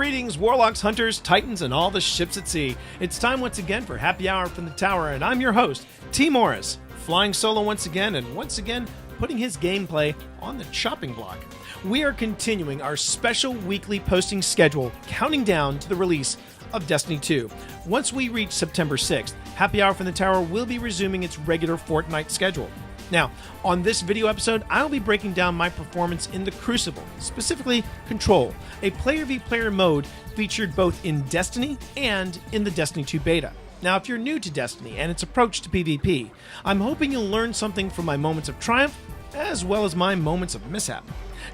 Greetings, Warlocks, Hunters, Titans, and all the ships at sea. It's time once again for Happy Hour from the Tower, and I'm your host, T. Morris, flying solo once again, and once again putting his gameplay on the chopping block. We are continuing our special weekly posting schedule, counting down to the release of Destiny 2. Once we reach September 6th, Happy Hour from the Tower will be resuming its regular fortnight schedule. Now, on this video episode, I'll be breaking down my performance in the Crucible, specifically Control, a player-v-player mode featured both in Destiny and in the Destiny 2 beta. Now, if you're new to Destiny and its approach to PvP, I'm hoping you'll learn something from my moments of triumph, as well as my moments of mishap.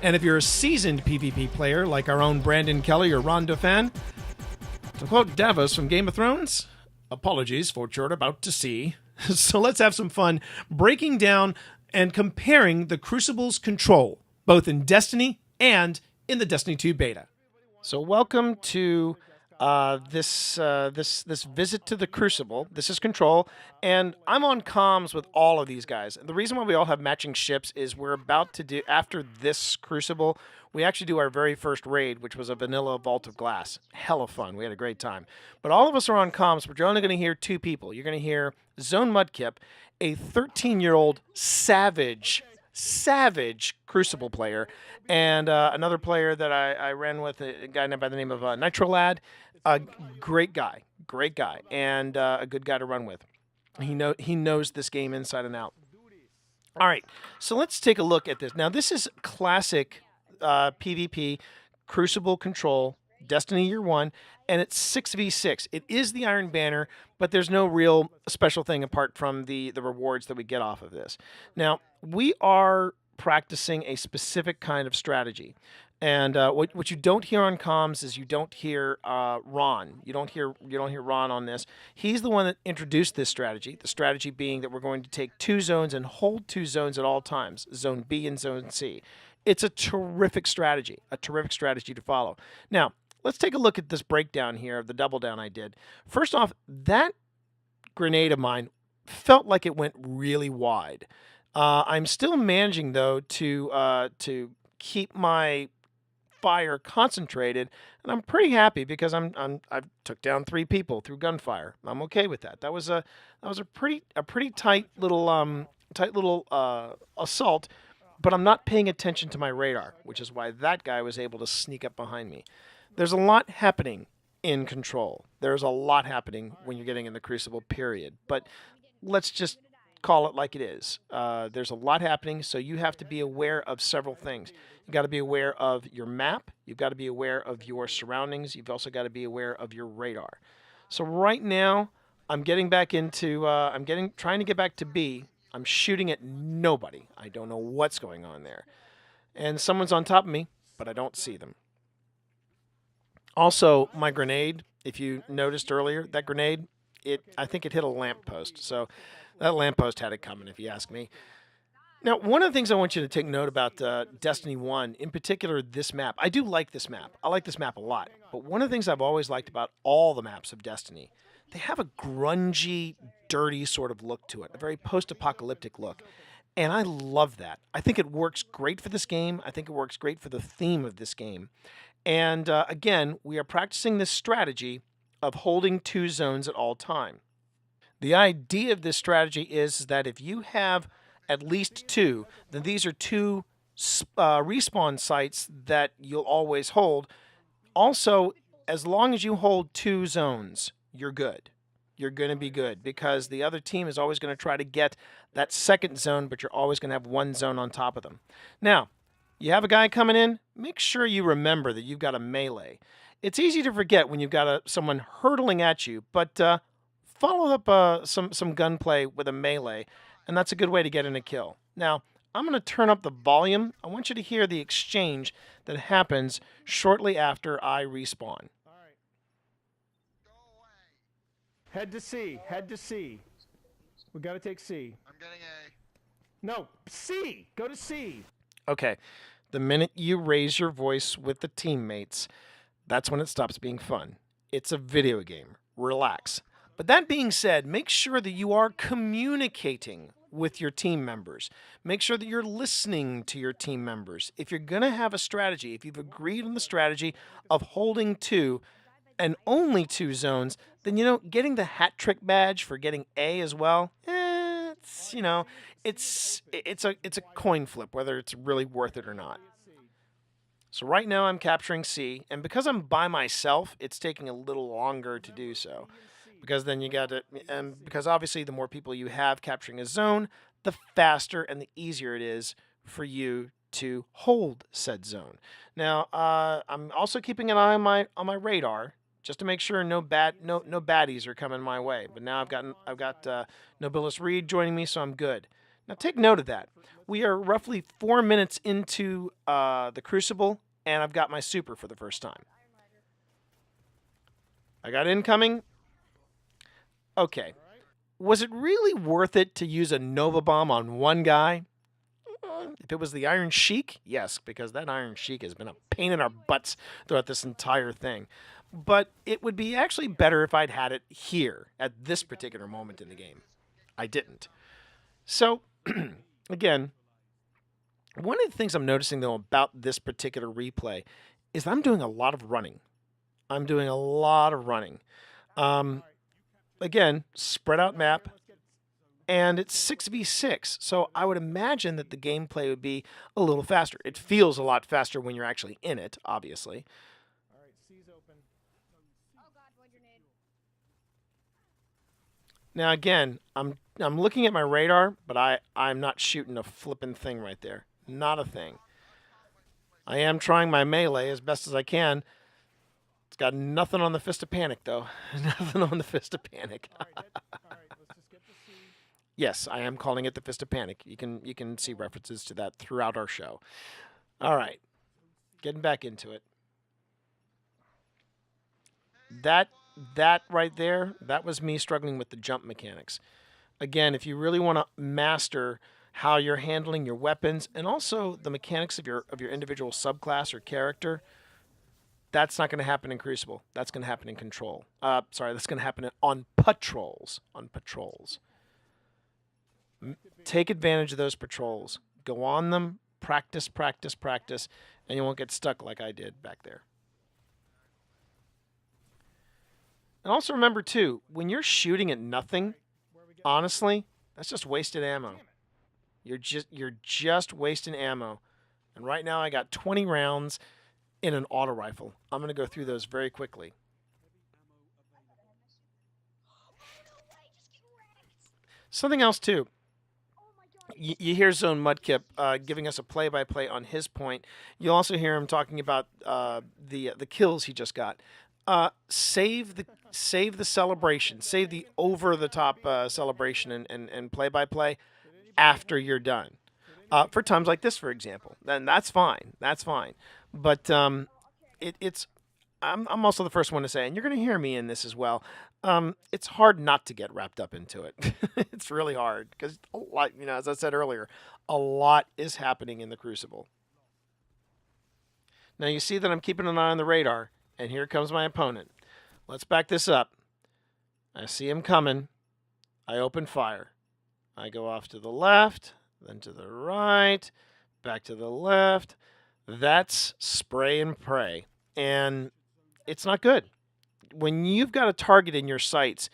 And if you're a seasoned PvP player like our own Brandon Kelly or Ron Dauphin, to quote Davos from Game of Thrones, apologies for what you're about to see. So let's have some fun breaking down and comparing the Crucible's Control, both in Destiny and in the Destiny 2 beta. So welcome to this visit to the Crucible. This is Control, and I'm on comms with all of these guys. And the reason why we all have matching ships is we're about to do, after this Crucible, we actually do our very first raid, which was a vanilla Vault of Glass. Hella fun. We had a great time. But all of us are on comms, but you're only going to hear two people. You're going to hear Zone Mudkip, a 13-year-old savage Crucible player, and another player that I ran with, a guy by the name of Nitro Lad. Great guy, and a good guy to run with. He knows this game inside and out. All right, so let's take a look at this. Now, this is classic PvP, Crucible Control, Destiny Year 1, and it's 6v6. It is the Iron Banner, but there's no real special thing apart from the rewards that we get off of this. Now, we are practicing a specific kind of strategy. And what you don't hear on comms is you don't hear Ron. You don't hear Ron on this. He's the one that introduced this strategy. The strategy being that we're going to take two zones and hold two zones at all times, Zone B and Zone C. It's a terrific strategy to follow. Now, let's take a look at this breakdown here of the double down I did. First off, that grenade of mine felt like it went really wide. I'm still managing though to keep my fire concentrated, and I'm pretty happy because I took down 3 people through gunfire. I'm okay with that. That was a pretty tight little assault, but I'm not paying attention to my radar, which is why that guy was able to sneak up behind me. There's a lot happening in Control. There's a lot happening when you're getting in the Crucible, period. But let's just call it like it is. There's a lot happening, so you have to be aware of several things. You've got to be aware of your map. You've got to be aware of your surroundings. You've also got to be aware of your radar. So right now, I'm getting back into, trying to get back to B. I'm shooting at nobody. I don't know what's going on there. And someone's on top of me, but I don't see them. Also, my grenade, if you noticed earlier, that grenade, I think it hit a lamppost. So that lamppost had it coming, if you ask me. Now, one of the things I want you to take note about Destiny 1, in particular this map, I do like this map. I like this map a lot. But one of the things I've always liked about all the maps of Destiny, they have a grungy, dirty sort of look to it, a very post-apocalyptic look. And I love that. I think it works great for this game. I think it works great for the theme of this game. And again, we are practicing this strategy of holding two zones at all time. The idea of this strategy is that if you have at least 2, then these are 2 respawn sites that you'll always hold. Also, as long as you hold 2 zones, you're good. You're going to be good because the other team is always going to try to get that second zone, but you're always going to have 1 zone on top of them. Now, you have a guy coming in, make sure you remember that you've got a melee. It's easy to forget when you've got someone hurtling at you, but follow up some gunplay with a melee, and that's a good way to get in a kill. Now, I'm going to turn up the volume. I want you to hear the exchange that happens shortly after I respawn. Head to C. Head to C. We gotta take C. I'm getting A. No, C. Go to C. Okay. The minute you raise your voice with the teammates, that's when it stops being fun. It's a video game. Relax. But that being said, make sure that you are communicating with your team members. Make sure that you're listening to your team members. If you're going to have a strategy, if you've agreed on the strategy of holding 2 and only 2 zones, then, getting the hat trick badge for getting A as well, it's a coin flip whether it's really worth it or not. So right now I'm capturing C, and because I'm by myself, it's taking a little longer to do so. Because then you got to, and because obviously the more people you have capturing a zone, the faster and the easier it is for you to hold said zone. Now, I'm also keeping an eye on my radar just to make sure no baddies are coming my way. But now I've got Nobilis Reed joining me, so I'm good. Now take note of that. We are roughly 4 minutes into the Crucible, and I've got my super for the first time. I got incoming. Okay. Was it really worth it to use a Nova Bomb on one guy? If it was the Iron Sheik, yes, because that Iron Sheik has been a pain in our butts throughout this entire thing. But it would be actually better if I'd had it here at this particular moment in the game. I didn't. So, again, one of the things I'm noticing, though, about this particular replay is I'm doing a lot of running. Again, spread out map, and it's 6v6, so I would imagine that the gameplay would be a little faster. It feels a lot faster when you're actually in it, obviously. All right, C's open. Now again, I'm looking at my radar, but I'm not shooting a flippin' thing right there. Not a thing. I am trying my melee as best as I can. It's got nothing on the Fist of Panic, though. Nothing on the Fist of Panic. All right, let's just get the C. Yes, I am calling it the Fist of Panic. You can see references to that throughout our show. All right, getting back into it. That right there, that was me struggling with the jump mechanics. Again, if you really want to master how you're handling your weapons and also the mechanics of your individual subclass or character, that's not going to happen in Crucible. That's going to happen in Control. That's going to happen on patrols. Take advantage of those patrols. Go on them. Practice, practice, practice, and you won't get stuck like I did back there. And also remember, too, when you're shooting at nothing, honestly, that's just wasted ammo. You're just wasting ammo. And right now I got 20 rounds in an auto rifle. I'm going to go through those very quickly. Something else, too. You hear Zone Mudkip giving us a play-by-play on his point. You'll also hear him talking about the kills he just got. Save the celebration. Save the over-the-top celebration and play-by-play after you're done. For times like this, for example. Then that's fine. That's fine. But I'm also the first one to say, and you're going to hear me in this as well, it's hard not to get wrapped up into it. It's really hard because, as I said earlier, a lot is happening in the Crucible. Now you see that I'm keeping an eye on the radar, and here comes my opponent. Let's back this up. I see him coming. I open fire. I go off to the left, then to the right, back to the left. That's spray and pray. And it's not good. When you've got a target in your sights,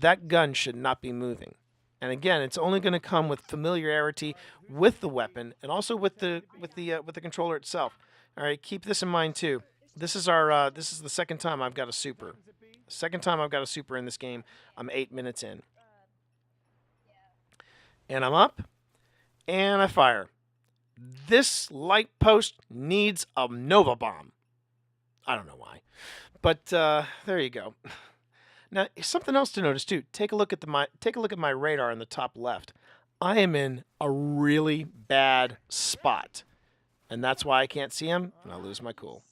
that gun should not be moving. And again, it's only going to come with familiarity with the weapon and also with the controller itself. All right, keep this in mind too. This is the second time I've got a super. Second time I've got a super in this game. I'm 8 minutes in. And I'm up, and I fire. This light post needs a Nova Bomb. I don't know why. But there you go. Now, something else to notice too. Take a look at my radar in the top left. I am in a really bad spot, and that's why I can't see him, and I lose my cool.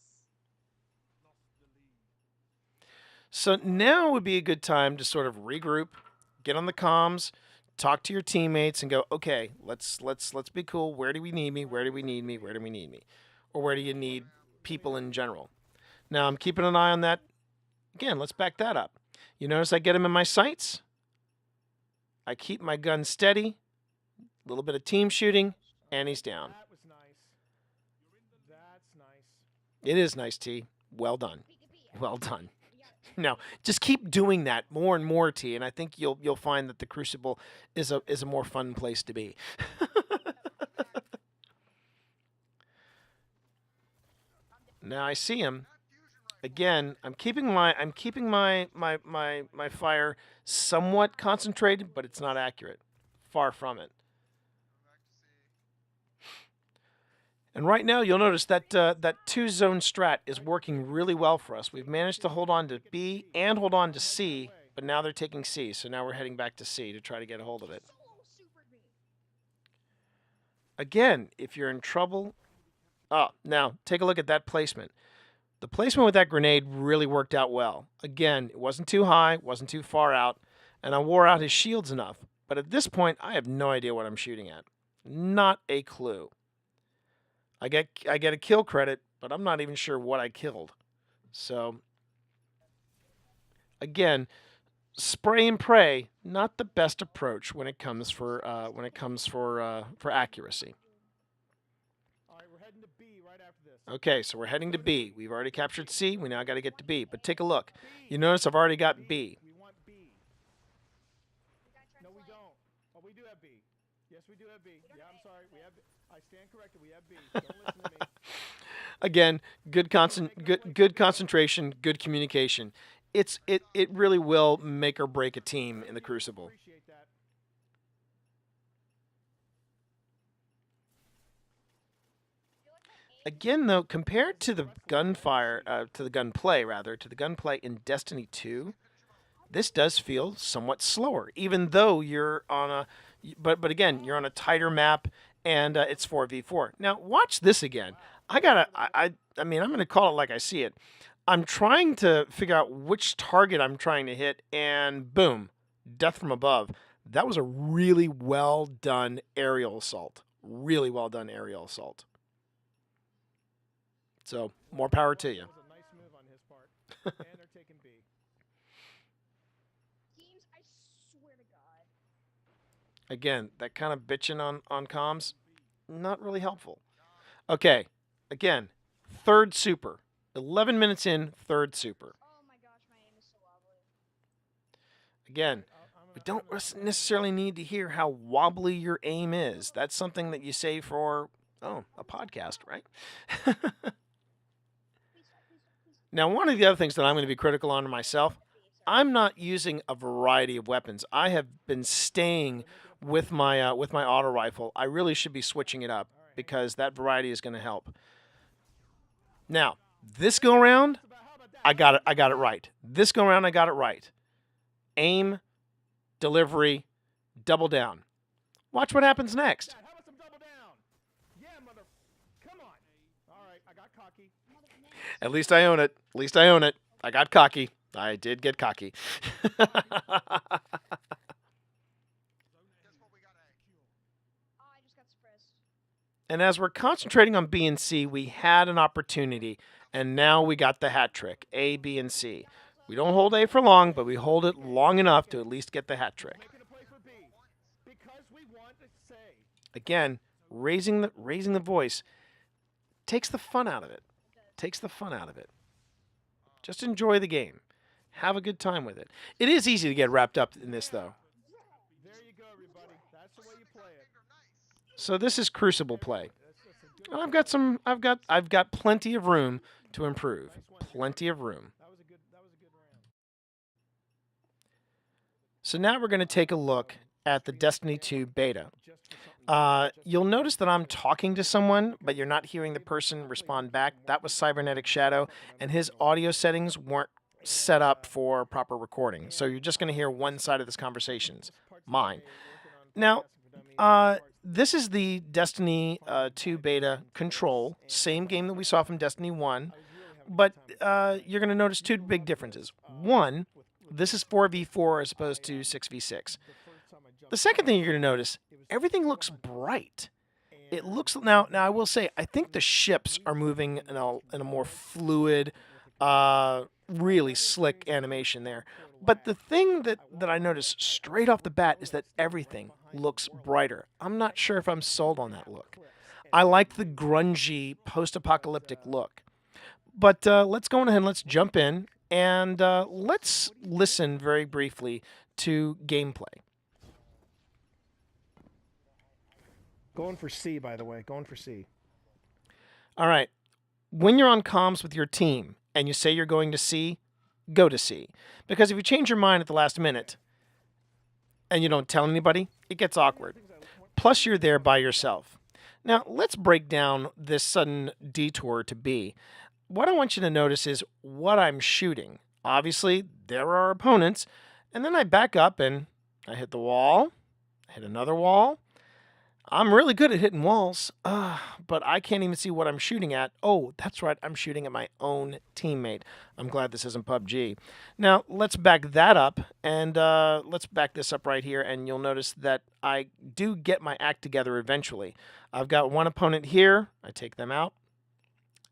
So now would be a good time to sort of regroup, get on the comms, talk to your teammates, and go, okay, let's be cool. Where do we need me? Where do we need me? Where do we need me? Or where do you need people in general? Now, I'm keeping an eye on that. Again, let's back that up. You notice I get him in my sights. I keep my gun steady. A little bit of team shooting, and he's down. That was nice. That's nice. It is nice, T. Well done. Well done. Now, just keep doing that more and more, T, and I think you'll find that the Crucible is a more fun place to be. Now I see him. Again, I'm keeping my fire somewhat concentrated, but it's not accurate. Far from it. And right now, you'll notice that that 2-zone strat is working really well for us. We've managed to hold on to B and hold on to C, but now they're taking C, so now we're heading back to C to try to get a hold of it. Again, if you're in trouble... Oh, now, take a look at that placement. The placement with that grenade really worked out well. Again, it wasn't too high, wasn't too far out, and I wore out his shields enough. But at this point, I have no idea what I'm shooting at. Not a clue. I get a kill credit, but I'm not even sure what I killed. So, again, spray and pray, not the best approach when it comes for accuracy. All right, we're heading to B right after this. Okay, so we're heading to B. We've already captured C. We now got to get to B. But take a look. You notice I've already got B. We want B. No, we don't. Oh, we do have B. Yes, we do have B. Yeah, I'm sorry. We have B. I stand corrected. We have B. Don't listen to me. Again, good concentration, good communication. It really will make or break a team in the Crucible. Appreciate that. Again, though, compared to the gunplay in Destiny 2, this does feel somewhat slower. Even though you're on a, but again, you're on a tighter map, and it's 4v4. Now, watch this again. I mean, I'm gonna call it like I see it. I'm trying to figure out which target I'm trying to hit, and boom, death from above. That was a really well done aerial assault. Really well done aerial assault. So, more power to you. That was a nice move on his part. And they're taking B. Teams, I swear to God. Again, that kind of bitching on comms, not really helpful. Okay, again, third super. 11 minutes in, third super. Oh my gosh, my aim is so wobbly. Again, we don't necessarily need to hear how wobbly your aim is. That's something that you say for, a podcast, right? Now, one of the other things that I'm going to be critical on myself, I'm not using a variety of weapons. I have been staying with my auto rifle. I really should be switching it up because that variety is going to help. Now, this go around, I got it right. This go around, I got it right. Aim, delivery, double down. Watch what happens next. How about some double down? Yeah, mother. Come on. All right, I got cocky. At least I own it. At least I own it. I got cocky. I did get cocky. Oh, I just got suppressed. And as we're concentrating on B and C, we had an opportunity, and now we got the hat trick, A, B, and C. We don't hold A for long, but we hold it long enough to at least get the hat trick. Making a play for B. Because we want to say. Again, raising the voice takes the fun out of it. Takes the fun out of it. Just enjoy the game. Have a good time with it. It is easy to get wrapped up in this, though. There you go, everybody. That's the way you play it. So this is Crucible play. And I've got plenty of room to improve. Plenty of room. That was a good round. So now we're going to take a look at the Destiny 2 beta. You'll notice that I'm talking to someone, but you're not hearing the person respond back. That was Cybernetic Shadow, and his audio settings weren't set up for proper recording. So you're just going to hear one side of this conversation, mine. Now, this is the Destiny 2 beta Control, same game that we saw from Destiny 1, but you're going to notice two big differences. One, this is 4v4 as opposed to 6v6. The second thing you're going to notice, everything looks bright. It looks now I will say, I think the ships are moving in a more fluid, really slick animation there. But the thing that I noticed straight off the bat is that everything looks brighter. I'm not sure if I'm sold on that look. I like the grungy post-apocalyptic look. But let's go on ahead and let's jump in and let's listen very briefly to gameplay. Going for C, by the way. Going for C. All right. When you're on comms with your team and you say you're going to C, go to C. Because if you change your mind at the last minute and you don't tell anybody, it gets awkward. Plus, you're there by yourself. Now, let's break down this sudden detour to B. What I want you to notice is what I'm shooting. Obviously, there are opponents. And then I back up and I hit the wall. I hit another wall. I'm really good at hitting walls, but I can't even see what I'm shooting at. Oh, that's right. I'm shooting at my own teammate. I'm glad this isn't PUBG. Now, let's back that up, and let's back this up right here, and you'll notice that I do get my act together eventually. I've got one opponent here. I take them out.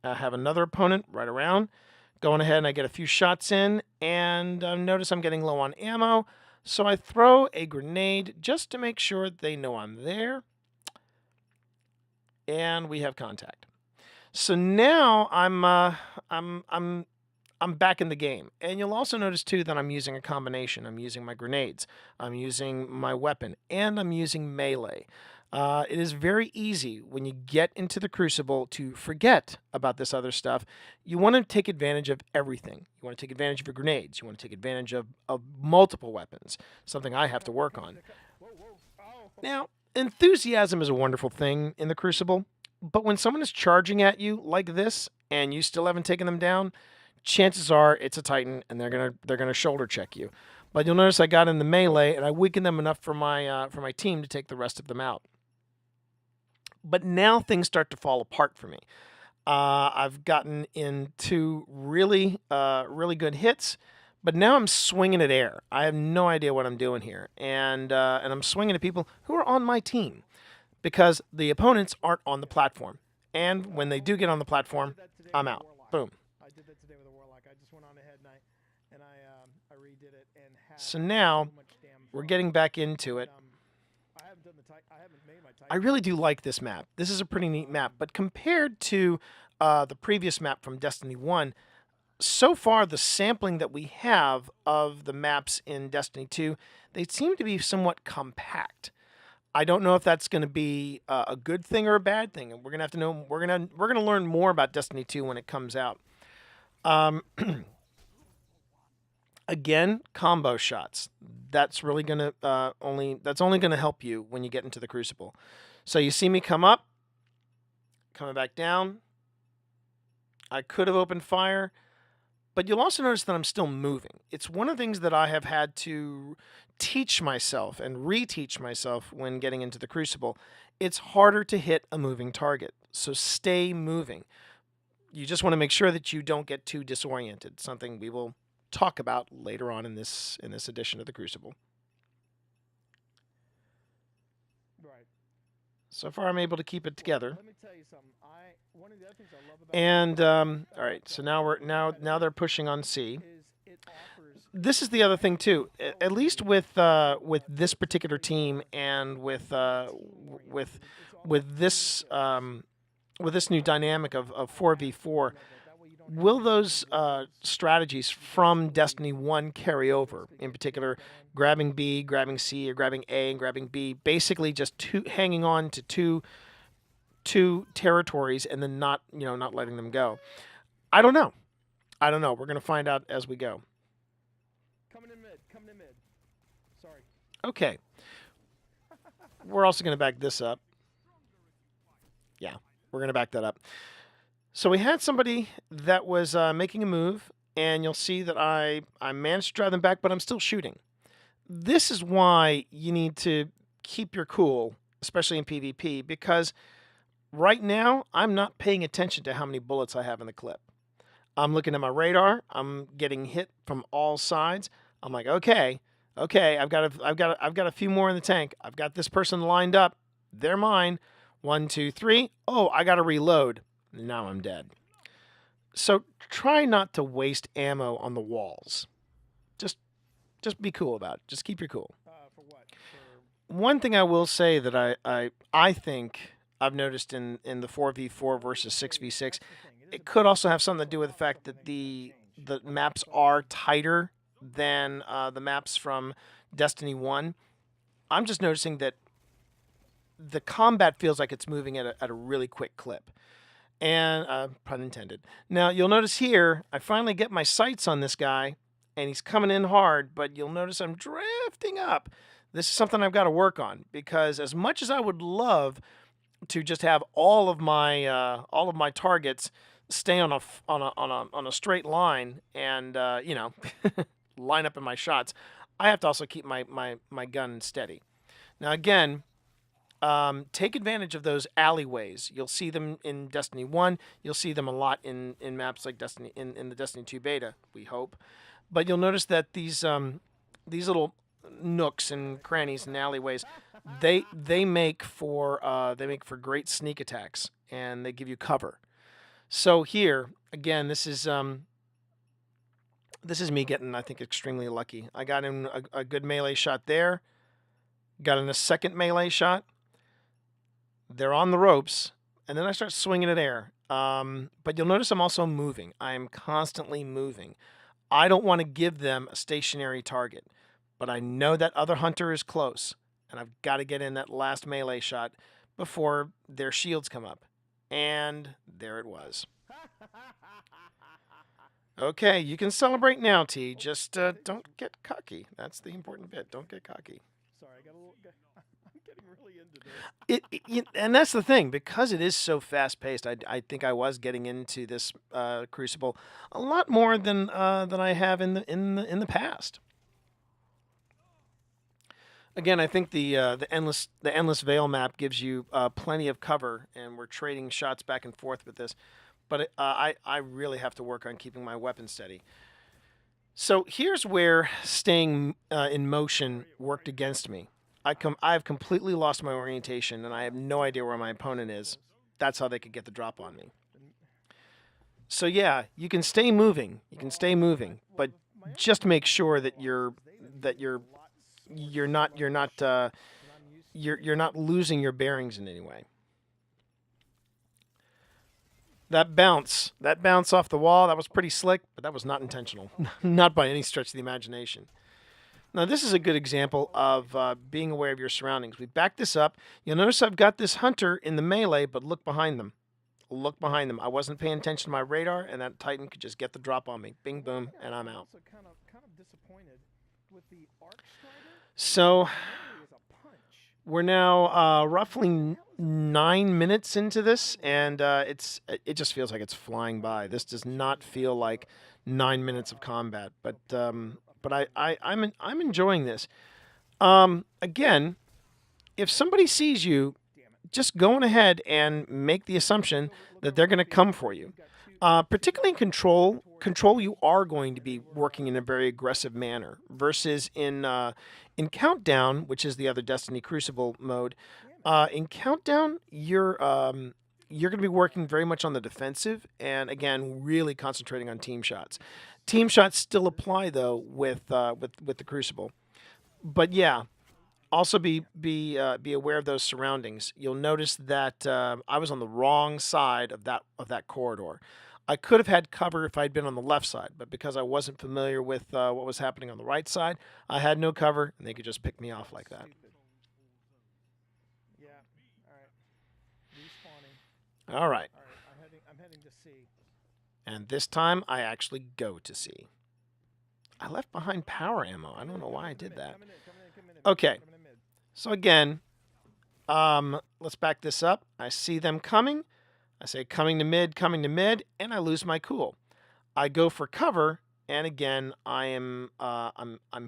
I have another opponent right around. Going ahead, and I get a few shots in, and notice I'm getting low on ammo, so I throw a grenade just to make sure they know I'm there. And we have contact. So now I'm back in the game. And you'll also notice too that I'm using a combination. I'm using my grenades, I'm using my weapon, and I'm using melee. It is very easy when you get into the Crucible to forget about this other stuff. You want to take advantage of everything. You want to take advantage of your grenades. You want to take advantage of multiple weapons, something I have to work on. Now, enthusiasm is a wonderful thing in the Crucible, but when someone is charging at you like this and you still haven't taken them down, chances are it's a Titan and they're gonna shoulder check you. But you'll notice I got in the melee and I weakened them enough for my team to take the rest of them out. But now things start to fall apart for me. I've gotten into really good hits. But now I'm swinging at air. I have no idea what I'm doing here. And I'm swinging at people who are on my team because the opponents aren't on the platform. And when they do get on the platform, I'm out. Boom. I did that today with a Warlock. I just went on ahead and I redid it and had So now so much damn we're fun. getting back into it. I haven't made my Titan. I really do like this map. This is a pretty neat map. But compared to the previous map from Destiny 1, so far, the sampling that we have of the maps in Destiny 2, they seem to be somewhat compact. I don't know if that's going to be a good thing or a bad thing, and we're going to have to know. We're going to learn more about Destiny 2 when it comes out. Again, combo shots. That's really going to only going to help you when you get into the Crucible. So you see me come up, coming back down. I could have opened fire. But you'll also notice that I'm still moving. It's one of the things that I have had to teach myself and reteach myself when getting into the Crucible. It's harder to hit a moving target, so stay moving. You just want to make sure that you don't get too disoriented, something we will talk about later on in this edition of the Crucible. Right. So far, I'm able to keep it together. Let me tell you something. One of the other things I love about And all right, so now they're pushing on C. is it offers This is the other thing too. At least with this particular team and with this new dynamic of 4v4, will those strategies from Destiny 1 carry over? In particular, grabbing B, grabbing C, or grabbing A and grabbing B, basically just hanging on to two territories and then not letting them go. I don't know. We're going to find out as we go. coming in mid. Sorry. Okay. We're also going to back this up. Yeah, we're going to back that up. So we had somebody that was making a move, and you'll see that I managed to drive them back, but I'm still shooting. This is why you need to keep your cool, especially in PvP, because right now I'm not paying attention to how many bullets I have in the clip. I'm looking at my radar. I'm getting hit from all sides. I'm like, okay, I've got a few more in the tank. I've got this person lined up. They're mine. 1, 2, 3. Oh, I got to reload. Now I'm dead. So try not to waste ammo on the walls. Just be cool about it. Just keep your cool. For what? one thing I will say that I think I've noticed in the 4v4 versus 6v6, it could also have something to do with the fact that the maps are tighter than the maps from Destiny 1. I'm just noticing that the combat feels like it's moving at a really quick clip. And pun intended. Now you'll notice here, I finally get my sights on this guy, and he's coming in hard. But you'll notice I'm drifting up. This is something I've got to work on, because as much as I would love to just have all of my targets stay on a straight line and line up in my shots, I have to also keep my gun steady. Now again, take advantage of those alleyways. You'll see them in Destiny 1. You'll see them a lot in maps like Destiny in the Destiny 2 beta, we hope. But you'll notice that these little nooks and crannies and alleyways, they make for great sneak attacks, and they give you cover. So here again, this is me getting, I think, extremely lucky. I got in a good melee shot there. Got in a second melee shot. They're on the ropes, and then I start swinging at air. But you'll notice I'm also moving. I'm constantly moving. I don't want to give them a stationary target, but I know that other hunter is close, and I've got to get in that last melee shot before their shields come up. And there it was. Okay, you can celebrate now, T. Just don't get cocky. That's the important bit. Don't get cocky. Sorry, I got a little. I'm getting really into this. And that's the thing, because it is so fast paced. I think I was getting into this Crucible a lot more than I have in the past. Again, I think the endless veil map gives you plenty of cover, and we're trading shots back and forth with this. But I really have to work on keeping my weapon steady. So here's where staying in motion worked against me. I've completely lost my orientation, and I have no idea where my opponent is. That's how they could get the drop on me. So yeah, you can stay moving. You can stay moving, but just make sure that you're not losing your bearings in any way. That bounce off the wall, that was pretty slick, but that was not intentional. Not by any stretch of the imagination. Now, this is a good example of being aware of your surroundings. We back this up. You'll notice I've got this hunter in the melee, but look behind them. Look behind them. I wasn't paying attention to my radar, and that Titan could just get the drop on me. Bing, boom, and I'm out. Kind of disappointed with the arc strider. So we're now roughly 9 minutes into this, and it just feels like it's flying by. This does not feel like 9 minutes of combat, but I'm enjoying this. Again, if somebody sees you, just going ahead and make the assumption that they're going to come for you. Particularly in Control, you are going to be working in a very aggressive manner, versus in Countdown, which is the other Destiny Crucible mode. In Countdown, you're going to be working very much on the defensive, and again, really concentrating on team shots. Team shots still apply though with the Crucible, but yeah. Also be aware of those surroundings. You'll notice that I was on the wrong side of that corridor. I could have had cover if I'd been on the left side, but because I wasn't familiar with what was happening on the right side, I had no cover, and they could just pick me off like that. Yeah. All right. Respawning. All right. I'm heading to C. And this time, I actually go to C. I left behind power ammo. I don't know why I did that. Okay. So again, let's back this up. I see them coming. I say coming to mid, and I lose my cool. I go for cover, and again, I'm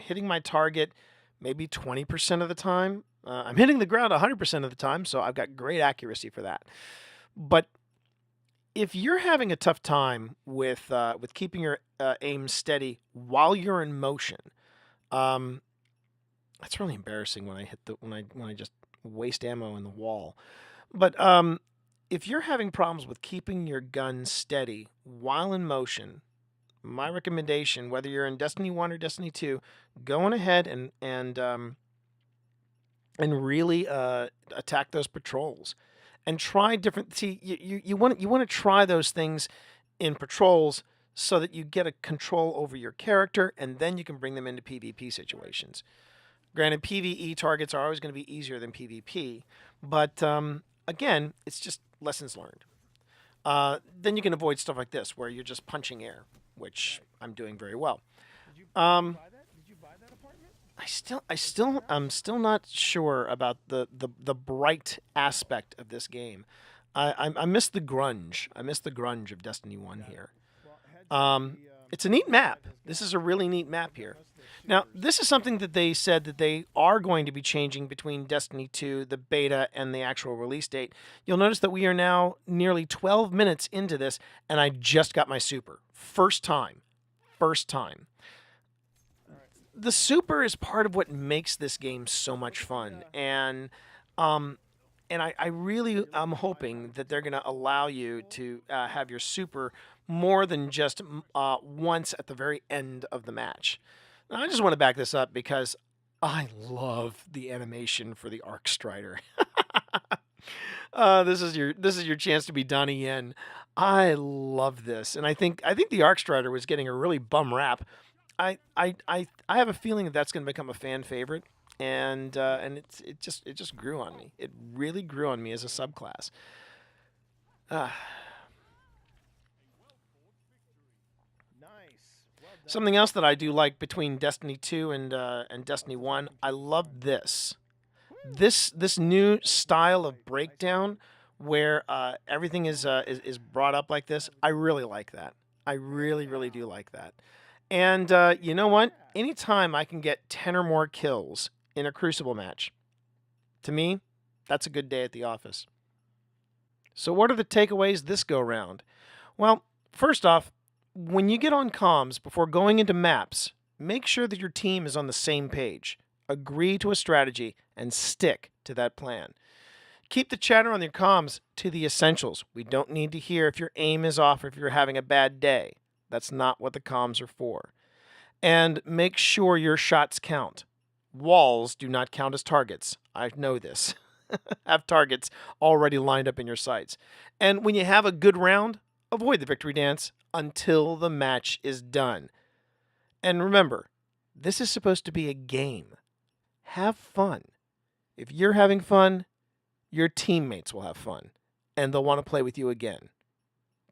hitting my target maybe 20% of the time. I'm hitting the ground 100% of the time, so I've got great accuracy for that. But if you're having a tough time with keeping your aim steady while you're in motion, that's really embarrassing when I hit when I just waste ammo in the wall. But if you're having problems with keeping your gun steady while in motion, my recommendation, whether you're in Destiny 1 or Destiny 2, go on ahead and and really attack those patrols and try different. See, you want to try those things in patrols so that you get a control over your character, and then you can bring them into PvP situations. Granted, PvE targets are always going to be easier than PvP, but again, it's just lessons learned. Then you can avoid stuff like this, where you're just punching air, which I'm doing very well. Did you buy that apartment? I'm still not sure about the bright aspect of this game. I miss the grunge. I miss the grunge of Destiny 1 here. It's a neat map. This is a really neat map here. Now, this is something that they said that they are going to be changing between Destiny 2, the beta, and the actual release date. You'll notice that we are now nearly 12 minutes into this, and I just got my super. First time. The super is part of what makes this game so much fun, and I really am hoping that they're going to allow you to have your super more than just once at the very end of the match. Now, I just want to back this up because I love the animation for the Arc Strider. This is your chance to be Donnie Yen. I love this, and I think the Arc Strider was getting a really bum rap. I have a feeling that that's going to become a fan favorite, and it just grew on me. It really grew on me as a subclass. Something else that I do like between Destiny 2 and Destiny 1, I love this. This new style of breakdown where everything is brought up like this. I really like that. I really do like that. And you know what? Anytime I can get 10 or more kills in a Crucible match, to me, that's a good day at the office. So what are the takeaways this go round? Well, first off, when you get on comms before going into maps, make sure that your team is on the same page. Agree to a strategy and stick to that plan. Keep the chatter on your comms to the essentials. We don't need to hear if your aim is off or if you're having a bad day. That's not what the comms are for. And make sure your shots count. Walls do not count as targets. I know this. Have targets already lined up in your sights. And when you have a good round, avoid the victory dance until the match is done. And remember, this is supposed to be a game. Have fun. If you're having fun, your teammates will have fun. And they'll want to play with you again.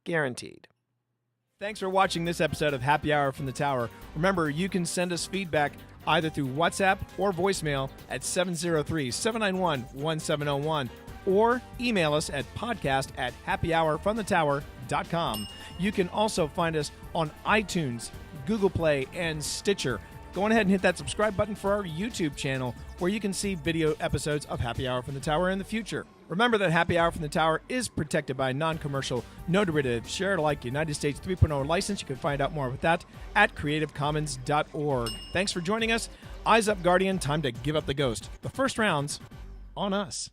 Guaranteed. Thanks for watching this episode of Happy Hour from the Tower. Remember, you can send us feedback either through WhatsApp or voicemail at 703-791-1701 or email us at podcast@happyhourfromthetower.com. You can also find us on iTunes, Google Play, and Stitcher. Go on ahead and hit that subscribe button for our YouTube channel where you can see video episodes of Happy Hour from the Tower in the future. Remember that Happy Hour from the Tower is protected by a non-commercial, no derivative, share-alike United States 3.0 license. You can find out more about that at creativecommons.org. Thanks for joining us. Eyes up, Guardian. Time to give up the ghost. The first round's on us.